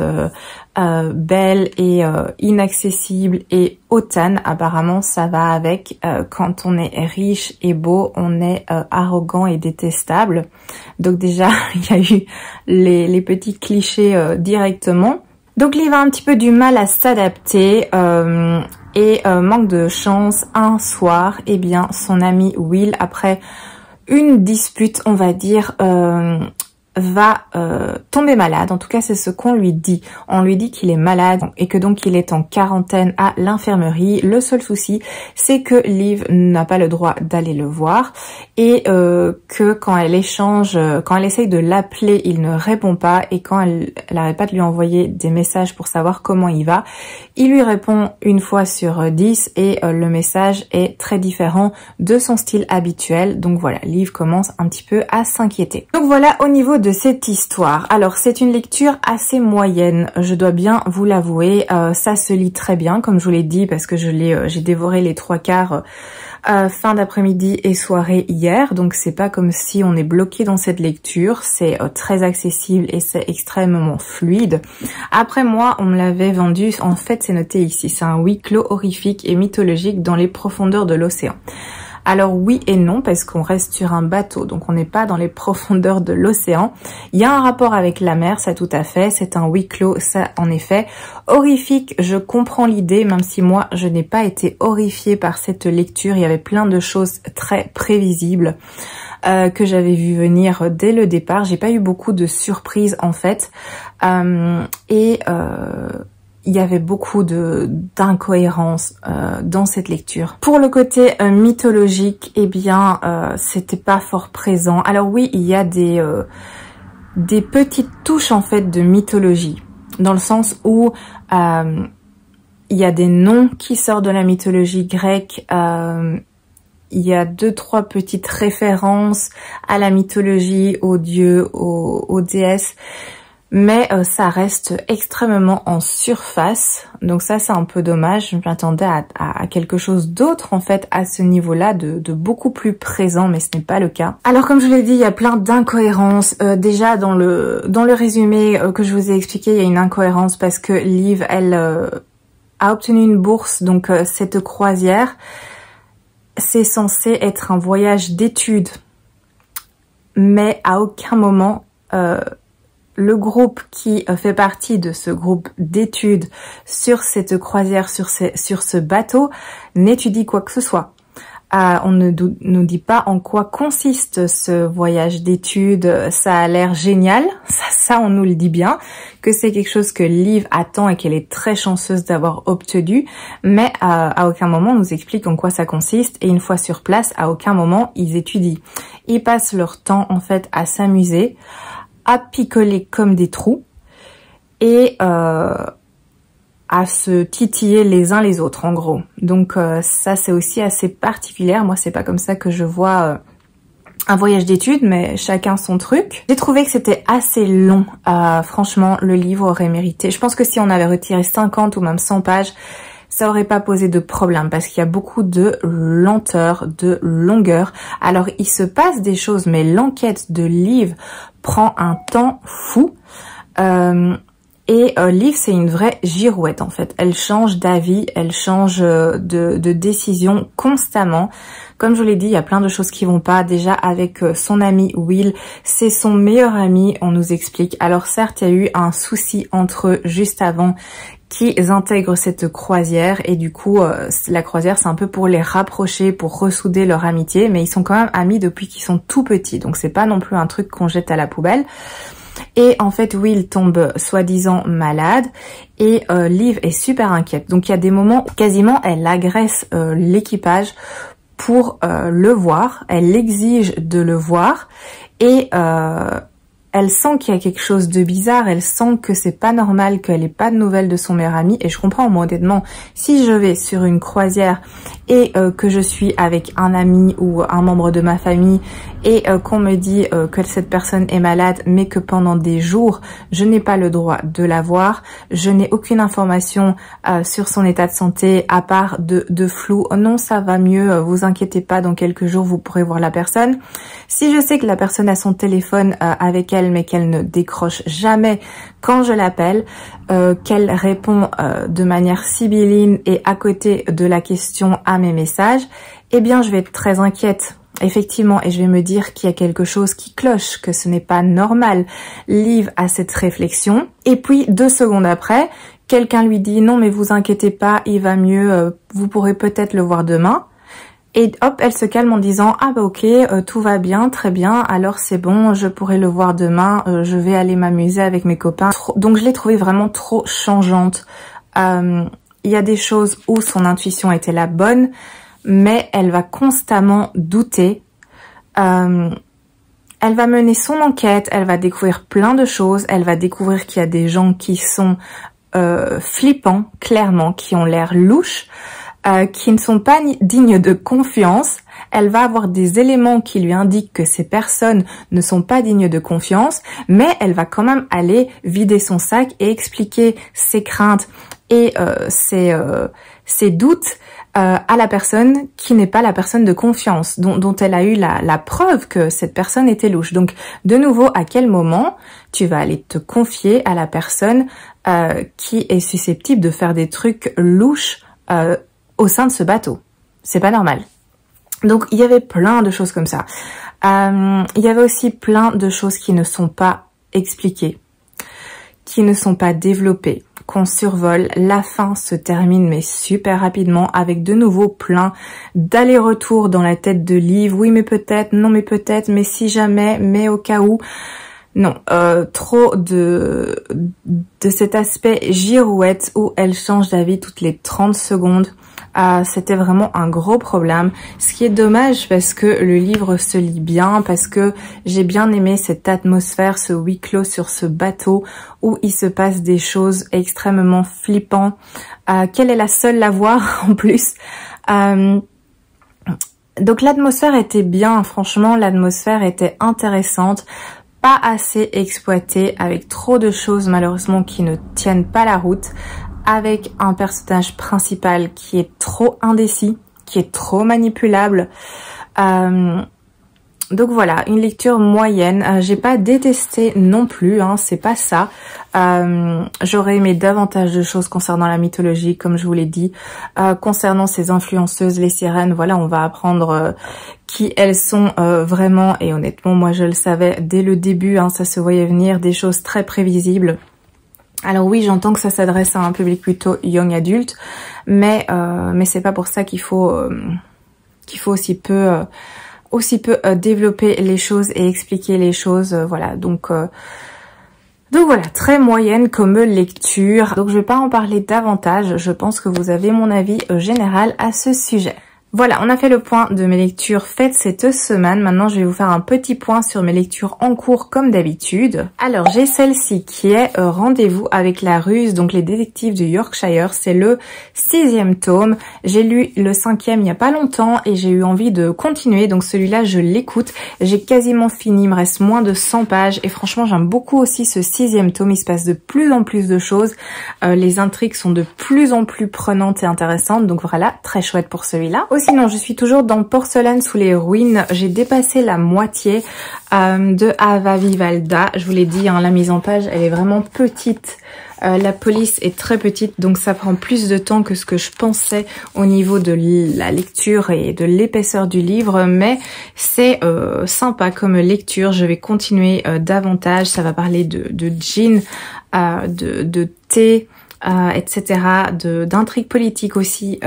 [SPEAKER 1] belles et inaccessibles et hautaines. Apparemment ça va avec, quand on est riche et beau, on est arrogant et détestable. Donc déjà il y a eu les petits clichés directement. Donc Liv a un petit peu du mal à s'adapter et manque de chance. Un soir, eh bien son ami Will, après une dispute, on va dire, va tomber malade. En tout cas, c'est ce qu'on lui dit. On lui dit qu'il est malade et que donc il est en quarantaine à l'infirmerie. Le seul souci, c'est que Liv n'a pas le droit d'aller le voir et que quand elle essaye de l'appeler, il ne répond pas, et quand elle n'arrête pas de lui envoyer des messages pour savoir comment il va, il lui répond une fois sur 10 et le message est très différent de son style habituel. Donc voilà, Liv commence un petit peu à s'inquiéter. Donc voilà au niveau de cette histoire. Alors c'est une lecture assez moyenne, je dois bien vous l'avouer. Ça se lit très bien comme je vous l'ai dit parce que j'ai dévoré les 3/4 fin d'après-midi et soirée hier, donc c'est pas comme si on est bloqué dans cette lecture. C'est très accessible et c'est extrêmement fluide. Après moi on me l'avait vendu, en fait c'est noté ici, c'est un huis clos horrifique et mythologique dans les profondeurs de l'océan. Alors oui et non, parce qu'on reste sur un bateau, donc on n'est pas dans les profondeurs de l'océan. Il y a un rapport avec la mer, ça tout à fait, c'est un huis clos, ça en effet. Horrifique, je comprends l'idée, même si moi je n'ai pas été horrifiée par cette lecture. Il y avait plein de choses très prévisibles que j'avais vu venir dès le départ. J'ai pas eu beaucoup de surprises en fait. il y avait beaucoup d'incohérences dans cette lecture. Pour le côté mythologique, eh bien, c'était pas fort présent. Alors oui, il y a des petites touches en fait de mythologie, dans le sens où il y a des noms qui sortent de la mythologie grecque. Il y a 2-3 petites références à la mythologie, aux dieux, aux déesses. Mais ça reste extrêmement en surface, donc ça c'est un peu dommage. Je m'attendais à quelque chose d'autre en fait à ce niveau-là, de beaucoup plus présent, mais ce n'est pas le cas. Alors comme je l'ai dit, il y a plein d'incohérences. Déjà dans le résumé que je vous ai expliqué, il y a une incohérence parce que Liv, elle a obtenu une bourse, donc cette croisière, c'est censé être un voyage d'études, mais à aucun moment le groupe qui fait partie de ce groupe d'études sur cette croisière, sur ce bateau, n'étudie quoi que ce soit. On ne nous dit pas en quoi consiste ce voyage d'études. Ça a l'air génial, ça on nous le dit bien, que c'est quelque chose que Liv attend et qu'elle est très chanceuse d'avoir obtenu, mais à aucun moment on nous explique en quoi ça consiste, et une fois sur place, à aucun moment ils étudient. Ils passent leur temps en fait à s'amuser, à picoler comme des trous et à se titiller les uns les autres en gros. Donc ça c'est aussi assez particulier. Moi c'est pas comme ça que je vois un voyage d'études, mais chacun son truc. J'ai trouvé que c'était assez long. Franchement le livre aurait mérité. Je pense que si on avait retiré 50 ou même 100 pages, ça aurait pas posé de problème parce qu'il y a beaucoup de lenteur, de longueur. Alors il se passe des choses, mais l'enquête de Liv prend un temps fou. Liv, c'est une vraie girouette en fait. Elle change d'avis, elle change de décision constamment. Comme je vous l'ai dit, il y a plein de choses qui vont pas. Déjà avec son ami Will, c'est son meilleur ami, on nous explique. Alors certes, il y a eu un souci entre eux juste avant qu'ils intègrent cette croisière, et du coup la croisière c'est un peu pour les rapprocher, pour ressouder leur amitié, mais ils sont quand même amis depuis qu'ils sont tout petits, donc c'est pas non plus un truc qu'on jette à la poubelle. Et en fait Will tombe soi-disant malade et Liv est super inquiète, donc il y a des moments où quasiment elle agresse l'équipage pour le voir, elle exige de le voir, et elle sent qu'il y a quelque chose de bizarre, elle sent que c'est pas normal, qu'elle ait pas de nouvelles de son meilleur ami. Et je comprends, moi honnêtement, si je vais sur une croisière et que je suis avec un ami ou un membre de ma famille et qu'on me dit que cette personne est malade, mais que pendant des jours, je n'ai pas le droit de la voir, je n'ai aucune information sur son état de santé à part de flou. Oh non, ça va mieux, vous inquiétez pas, dans quelques jours vous pourrez voir la personne. Si je sais que la personne a son téléphone avec elle, mais qu'elle ne décroche jamais quand je l'appelle, qu'elle répond de manière sibylline et à côté de la question à mes messages, eh bien je vais être très inquiète. Effectivement, et je vais me dire qu'il y a quelque chose qui cloche, que ce n'est pas normal. Liv a cette réflexion, et puis 2 secondes après, quelqu'un lui dit « Non mais vous inquiétez pas, il va mieux, vous pourrez peut-être le voir demain ». Et hop, elle se calme en disant « Ah bah ok, tout va bien, très bien, alors c'est bon, je pourrai le voir demain, je vais aller m'amuser avec mes copains. » Donc je l'ai trouvée vraiment trop changeante. Il y a des choses où son intuition était la bonne, mais elle va constamment douter. Elle va mener son enquête, elle va découvrir plein de choses, elle va découvrir qu'il y a des gens qui sont flippants, clairement, qui ont l'air louches, qui ne sont pas dignes de confiance. Elle va avoir des éléments qui lui indiquent que ces personnes ne sont pas dignes de confiance, mais elle va quand même aller vider son sac et expliquer ses craintes et ses doutes à la personne qui n'est pas la personne de confiance, dont elle a eu la preuve que cette personne était louche. Donc, de nouveau, à quel moment tu vas aller te confier à la personne qui est susceptible de faire des trucs louches au sein de ce bateau? C'est pas normal. Donc, il y avait plein de choses comme ça. Il y avait aussi plein de choses qui ne sont pas expliquées, qui ne sont pas développées, qu'on survole. La fin se termine mais super rapidement, avec de nouveau plein d'allers-retours dans la tête de Liv. Oui mais peut-être, non mais peut-être, mais si jamais, mais au cas où. Non, trop de cet aspect girouette où elle change d'avis toutes les 30 secondes. C'était vraiment un gros problème, ce qui est dommage parce que le livre se lit bien, parce que j'ai bien aimé cette atmosphère, ce huis clos sur ce bateau où il se passe des choses extrêmement flippantes. Qu'elle est la seule à voir en plus. Donc l'atmosphère était bien, franchement l'atmosphère était intéressante, pas assez exploitée, avec trop de choses malheureusement qui ne tiennent pas la route, avec un personnage principal qui est trop indécis, qui est trop manipulable. Donc voilà, une lecture moyenne. J'ai pas détesté non plus, hein, c'est pas ça. J'aurais aimé davantage de choses concernant la mythologie, comme je vous l'ai dit. Concernant ces influenceuses, les sirènes, voilà, on va apprendre qui elles sont vraiment. Et honnêtement, moi je le savais dès le début, hein, ça se voyait venir, des choses très prévisibles. Alors oui, j'entends que ça s'adresse à un public plutôt young adulte, mais c'est pas pour ça qu'il faut aussi peu développer les choses et expliquer les choses. Voilà, donc voilà, très moyenne comme lecture. Donc je vais pas en parler davantage. Je pense que vous avez mon avis général à ce sujet. Voilà, on a fait le point de mes lectures faites cette semaine. Maintenant, je vais vous faire un petit point sur mes lectures en cours comme d'habitude. Alors, j'ai celle-ci qui est Rendez-vous avec la ruse, donc les détectives du Yorkshire. C'est le 6e tome. J'ai lu le 5e il n'y a pas longtemps et j'ai eu envie de continuer. Donc celui-là, je l'écoute. J'ai quasiment fini, il me reste moins de 100 pages. Et franchement, j'aime beaucoup aussi ce 6e tome. Il se passe de plus en plus de choses. Les intrigues sont de plus en plus prenantes et intéressantes. Donc voilà, très chouette pour celui-là. Sinon, je suis toujours dans Porcelaine sous les ruines. J'ai dépassé la moitié de Ava Vivalda. Je vous l'ai dit, hein, la mise en page, elle est vraiment petite. La police est très petite, donc ça prend plus de temps que ce que je pensais au niveau de la lecture et de l'épaisseur du livre. Mais c'est sympa comme lecture. Je vais continuer davantage. Ça va parler de gin, de thé, etc. D'intrigues politiques aussi.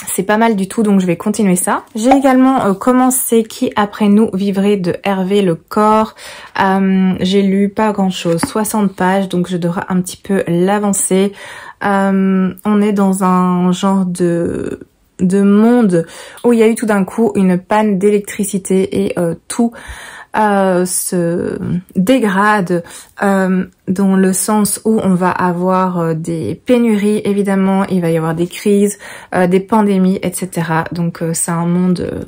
[SPEAKER 1] C'est pas mal du tout, donc je vais continuer ça. J'ai également commencé Qui après nous vivrait de Hervé Lecor. J'ai lu pas grand chose, 60 pages, donc je devrais un petit peu l'avancer. On est dans un genre de monde où il y a eu tout d'un coup une panne d'électricité et tout se dégrade dans le sens où on va avoir des pénuries, évidemment, il va y avoir des crises, des pandémies, etc. Donc c'est un monde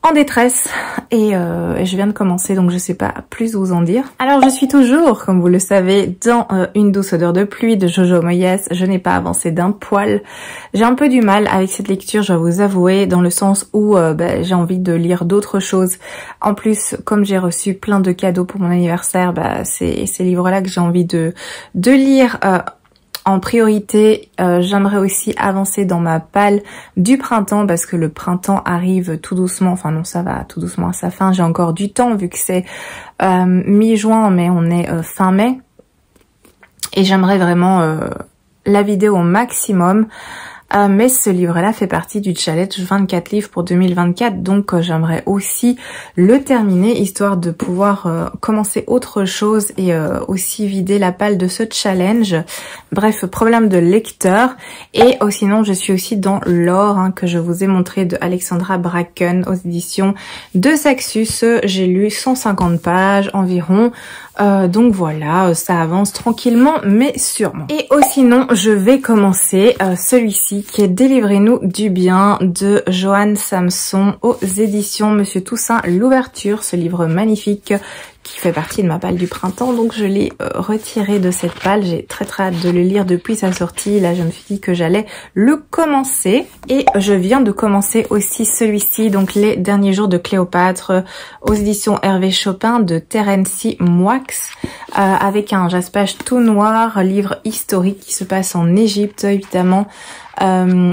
[SPEAKER 1] en détresse et je viens de commencer, donc je sais pas plus vous en dire. Alors je suis toujours, comme vous le savez, dans Une douce odeur de pluie de Jojo Moyes. Je n'ai pas avancé d'un poil. J'ai un peu du mal avec cette lecture, je dois vous avouer, dans le sens où j'ai envie de lire d'autres choses. En plus, comme j'ai reçu plein de cadeaux pour mon anniversaire, c'est ces livres-là que j'ai envie de lire en priorité. J'aimerais aussi avancer dans ma palle du printemps parce que le printemps arrive tout doucement. Enfin non, ça va tout doucement à sa fin. J'ai encore du temps vu que c'est mi-juin, mais on est fin mai. Et j'aimerais vraiment la vidéo au maximum. Mais ce livre-là fait partie du challenge 24 livres pour 2024, donc j'aimerais aussi le terminer, histoire de pouvoir commencer autre chose et aussi vider la palle de ce challenge. Bref, problème de lecteur. Et sinon, je suis aussi dans L'or, hein, que je vous ai montré, de Alexandra Bracken aux éditions de Saxus. J'ai lu 150 pages environ. Donc voilà, ça avance tranquillement mais sûrement. Et sinon, je vais commencer celui-ci qui est Délivrez-nous du bien de Joanne Samson aux éditions Monsieur Toussaint L'Ouverture. Ce livre magnifique qui fait partie de ma palle du printemps, donc je l'ai retiré de cette palle. J'ai très hâte de le lire depuis sa sortie. Là, je me suis dit que j'allais le commencer. Et je viens de commencer aussi celui-ci, donc Les derniers jours de Cléopâtre, aux éditions Hervé Chopin de Terenci Moix, avec un jaspage tout noir, livre historique qui se passe en Égypte, évidemment.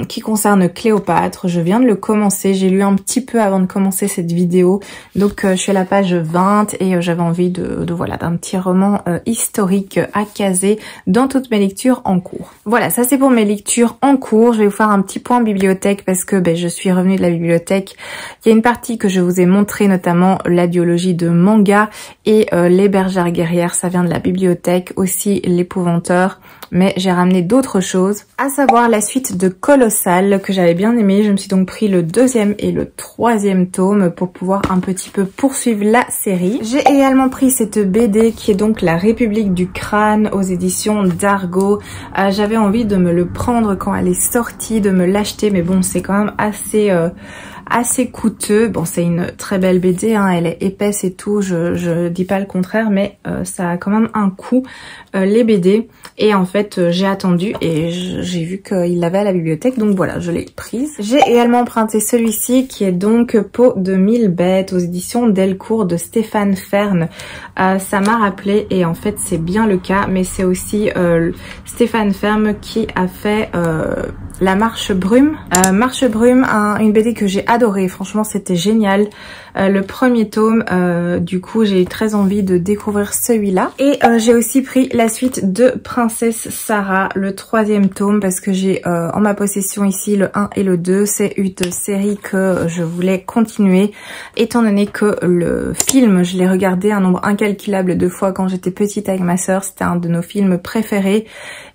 [SPEAKER 1] qui concerne Cléopâtre. Je viens de le commencer, j'ai lu un petit peu avant de commencer cette vidéo, donc je suis à la page 20 et j'avais envie voilà, d'un petit roman historique à caser dans toutes mes lectures en cours. Voilà, ça c'est pour mes lectures en cours. Je vais vous faire un petit point bibliothèque parce que je suis revenue de la bibliothèque. Il y a une partie que je vous ai montré, notamment la duologie de manga et les bergères guerrières, ça vient de la bibliothèque, aussi l'épouvanteur, mais j'ai ramené d'autres choses, à savoir la suite de Colossal que j'avais bien aimé. Je me suis donc pris le 2e et le 3e tome pour pouvoir un petit peu poursuivre la série. J'ai également pris cette BD qui est donc La République du Crâne aux éditions d'Argo. J'avais envie de me le prendre quand elle est sortie, de me l'acheter, mais bon, c'est quand même assez coûteux. Bon, c'est une très belle BD, hein, elle est épaisse et tout, je dis pas le contraire, mais ça a quand même un coût, les BD. Et en fait, j'ai attendu et j'ai vu qu'il l'avait à la bibliothèque, donc voilà, je l'ai prise. J'ai également emprunté celui-ci qui est donc Peau de 1000 bêtes aux éditions Delcourt de Stéphane Fern. Ça m'a rappelé, et en fait c'est bien le cas, mais c'est aussi Stéphane Fern qui a fait La Marche Brume. Marche Brume, une BD que j'ai adorée, franchement c'était génial. Le premier tome, du coup j'ai très envie de découvrir celui-là. Et j'ai aussi pris la suite de Princesse Sarah, le 3e tome, parce que j'ai en ma possession ici le 1 et le 2. C'est une série que je voulais continuer, étant donné que le film, je l'ai regardé un nombre incalculable de fois quand j'étais petite avec ma sœur. C'était un de nos films préférés.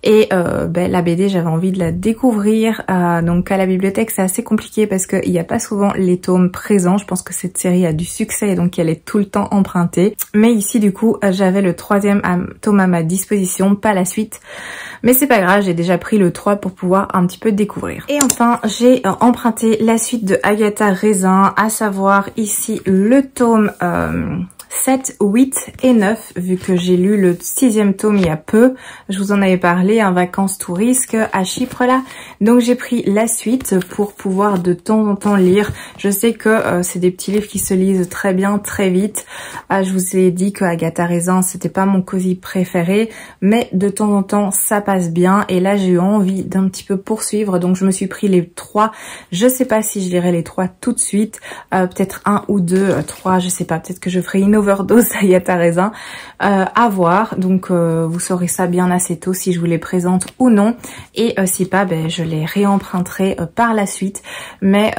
[SPEAKER 1] Et la BD, j'avais envie de la découvrir. Donc à la bibliothèque, c'est assez compliqué parce qu'il n'y a pas souvent les tomes présents. Je pense que cette série a du succès et donc elle est tout le temps empruntée. Mais ici, du coup, j'avais le 3e tome à ma disposition, pas la suite. Mais c'est pas grave, j'ai déjà pris le 3 pour pouvoir un petit peu découvrir. Et enfin, j'ai emprunté la suite de Agatha Raisin, à savoir ici le tome 7, 8 et 9, vu que j'ai lu le 6e tome il y a peu. Je vous en avais parlé, un vacances touristes à Chypre là. Donc j'ai pris la suite pour pouvoir de temps en temps lire. Je sais que c'est des petits livres qui se lisent très bien, très vite. Je vous ai dit que Agatha Raisin, c'était pas mon cosy préféré, mais de temps en temps ça passe bien. Et là j'ai eu envie d'un petit peu poursuivre, donc je me suis pris les 3. Je sais pas si je lirai les 3 tout de suite, peut-être 1 ou 2, 3, je sais pas, peut-être que je ferai une overdose Agatha Raisin, à voir. Donc vous saurez ça bien assez tôt si je vous les présente ou non, et si pas, je les réemprunterai par la suite. Mais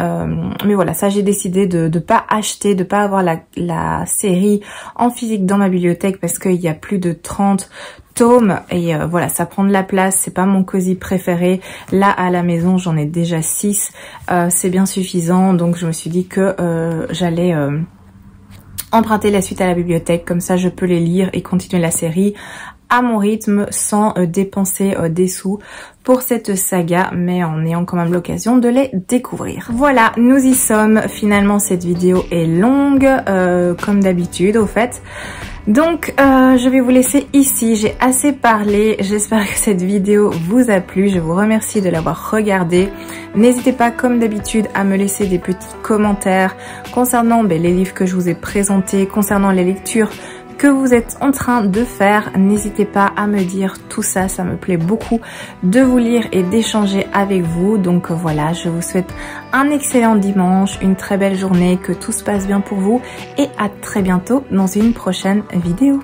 [SPEAKER 1] voilà, ça j'ai décidé de pas acheter, de pas avoir la série en physique dans ma bibliothèque parce qu'il y a plus de 30 tomes et voilà, ça prend de la place, c'est pas mon cosy préféré. Là à la maison j'en ai déjà 6, c'est bien suffisant, donc je me suis dit que j'allais emprunter la suite à la bibliothèque, comme ça je peux les lire et continuer la série à mon rythme sans dépenser des sous pour cette saga, mais en ayant quand même l'occasion de les découvrir. Voilà, nous y sommes. Finalement cette vidéo est longue comme d'habitude au fait. Donc je vais vous laisser ici, j'ai assez parlé, j'espère que cette vidéo vous a plu, je vous remercie de l'avoir regardée. N'hésitez pas comme d'habitude à me laisser des petits commentaires concernant les livres que je vous ai présentés, concernant les lectures que vous êtes en train de faire. N'hésitez pas à me dire tout ça, ça me plaît beaucoup de vous lire et d'échanger avec vous. Donc voilà, je vous souhaite un excellent dimanche, une très belle journée, que tout se passe bien pour vous et à très bientôt dans une prochaine vidéo.